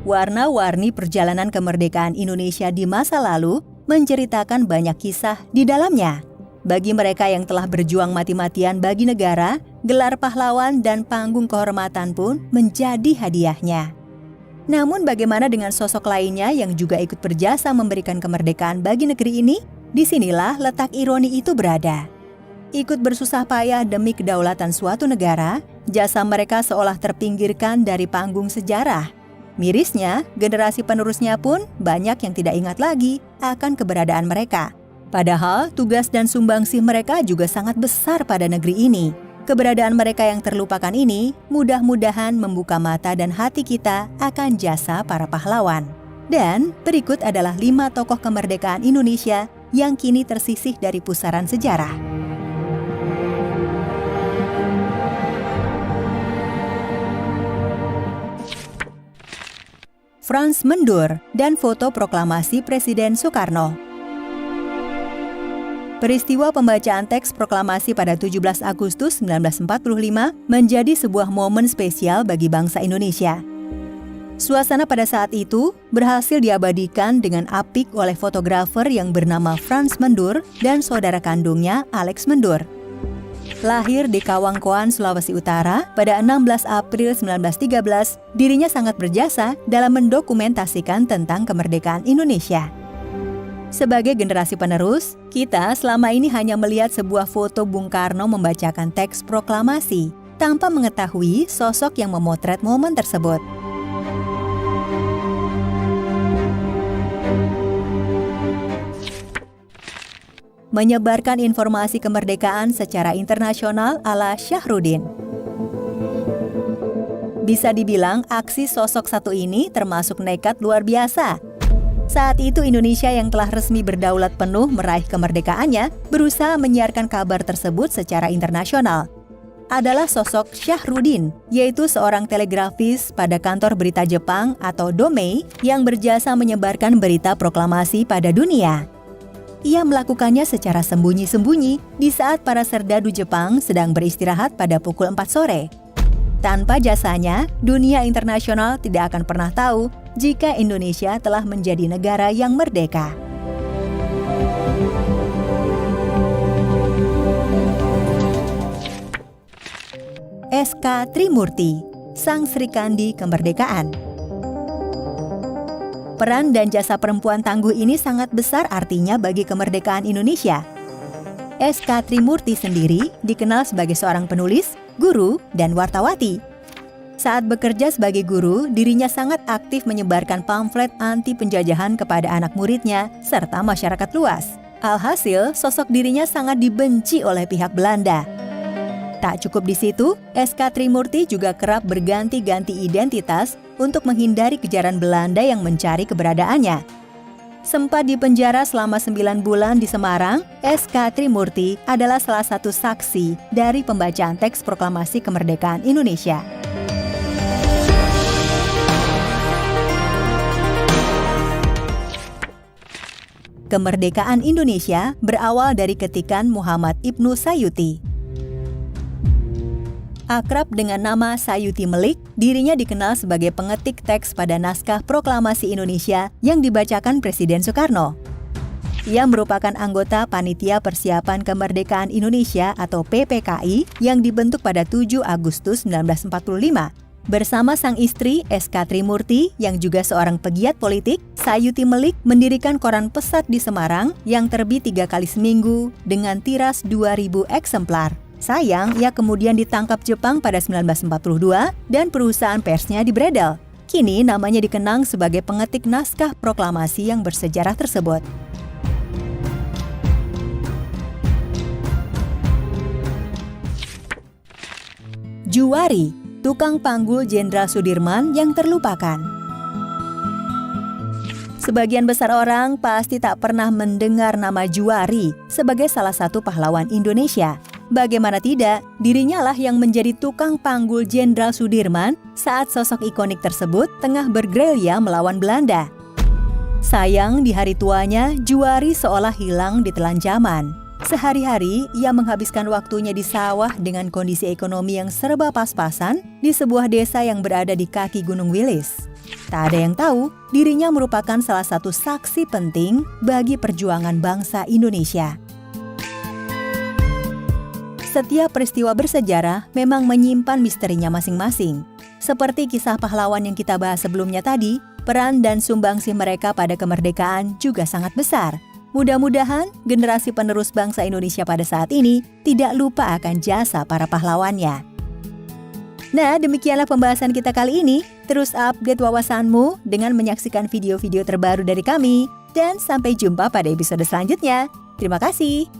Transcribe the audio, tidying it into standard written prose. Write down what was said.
Warna-warni perjalanan kemerdekaan Indonesia di masa lalu menceritakan banyak kisah di dalamnya. Bagi mereka yang telah berjuang mati-matian bagi negara, gelar pahlawan dan panggung kehormatan pun menjadi hadiahnya. Namun bagaimana dengan sosok lainnya yang juga ikut berjasa memberikan kemerdekaan bagi negeri ini? Disinilah letak ironi itu berada. Ikut bersusah payah demi kedaulatan suatu negara, jasa mereka seolah terpinggirkan dari panggung sejarah. Mirisnya, generasi penerusnya pun banyak yang tidak ingat lagi akan keberadaan mereka. Padahal tugas dan sumbangsih mereka juga sangat besar pada negeri ini. Keberadaan mereka yang terlupakan ini mudah-mudahan membuka mata dan hati kita akan jasa para pahlawan. Dan berikut adalah 5 tokoh kemerdekaan Indonesia yang kini tersisih dari pusaran sejarah. Frans Mendur dan foto proklamasi Presiden Soekarno. Peristiwa pembacaan teks proklamasi pada 17 Agustus 1945 menjadi sebuah momen spesial bagi bangsa Indonesia. Suasana pada saat itu berhasil diabadikan dengan apik oleh fotografer yang bernama Frans Mendur dan saudara kandungnya Alex Mendur. Lahir di Kawangkoan, Sulawesi Utara pada 16 April 1913, dirinya sangat berjasa dalam mendokumentasikan tentang kemerdekaan Indonesia. Sebagai generasi penerus, kita selama ini hanya melihat sebuah foto Bung Karno membacakan teks proklamasi, tanpa mengetahui sosok yang memotret momen tersebut. Menyebarkan informasi kemerdekaan secara internasional ala Syahrudin. Bisa dibilang aksi sosok satu ini termasuk nekat luar biasa. Saat itu Indonesia yang telah resmi berdaulat penuh meraih kemerdekaannya berusaha menyiarkan kabar tersebut secara internasional. Adalah sosok Syahrudin, yaitu seorang telegrafis pada kantor berita Jepang atau Domei yang berjasa menyebarkan berita proklamasi pada dunia. Ia melakukannya secara sembunyi-sembunyi di saat para serdadu Jepang sedang beristirahat pada pukul 4 sore. Tanpa jasanya, dunia internasional tidak akan pernah tahu jika Indonesia telah menjadi negara yang merdeka. S.K. Trimurti, Sang Sri Kandi Kemerdekaan. Peran dan jasa perempuan tangguh ini sangat besar artinya bagi kemerdekaan Indonesia. S.K. Trimurti sendiri dikenal sebagai seorang penulis, guru, dan wartawati. Saat bekerja sebagai guru, dirinya sangat aktif menyebarkan pamflet anti penjajahan kepada anak muridnya serta masyarakat luas. Alhasil, sosok dirinya sangat dibenci oleh pihak Belanda. Tak cukup di situ, S.K. Trimurti juga kerap berganti-ganti identitas untuk menghindari kejaran Belanda yang mencari keberadaannya. Sempat dipenjara selama 9 bulan di Semarang, S.K. Trimurti adalah salah satu saksi dari pembacaan teks proklamasi kemerdekaan Indonesia. Kemerdekaan Indonesia berawal dari ketikan Muhammad Ibnu Sayuti. Akrab dengan nama Sayuti Melik, dirinya dikenal sebagai pengetik teks pada naskah proklamasi Indonesia yang dibacakan Presiden Soekarno. Ia merupakan anggota Panitia Persiapan Kemerdekaan Indonesia atau PPKI yang dibentuk pada 7 Agustus 1945. Bersama sang istri S.K. Trimurti yang juga seorang pegiat politik, Sayuti Melik mendirikan koran Pesat di Semarang yang terbit 3 kali seminggu dengan tiras 2.000 eksemplar. Sayang, ia kemudian ditangkap Jepang pada 1942 dan perusahaan persnya dibredel. Kini namanya dikenang sebagai pengetik naskah proklamasi yang bersejarah tersebut. Juwari, tukang panggul Jenderal Sudirman yang terlupakan. Sebagian besar orang pasti tak pernah mendengar nama Juwari sebagai salah satu pahlawan Indonesia. Bagaimana tidak, dirinya lah yang menjadi tukang panggul Jenderal Sudirman saat sosok ikonik tersebut tengah bergerilya melawan Belanda. Sayang, di hari tuanya, Juwari seolah hilang di telan zaman. Sehari-hari, ia menghabiskan waktunya di sawah dengan kondisi ekonomi yang serba pas-pasan di sebuah desa yang berada di kaki Gunung Wilis. Tak ada yang tahu, dirinya merupakan salah satu saksi penting bagi perjuangan bangsa Indonesia. Setiap peristiwa bersejarah memang menyimpan misterinya masing-masing. Seperti kisah pahlawan yang kita bahas sebelumnya tadi, peran dan sumbangsih mereka pada kemerdekaan juga sangat besar. Mudah-mudahan generasi penerus bangsa Indonesia pada saat ini tidak lupa akan jasa para pahlawannya. Nah, demikianlah pembahasan kita kali ini. Terus update wawasanmu dengan menyaksikan video-video terbaru dari kami. Dan sampai jumpa pada episode selanjutnya. Terima kasih.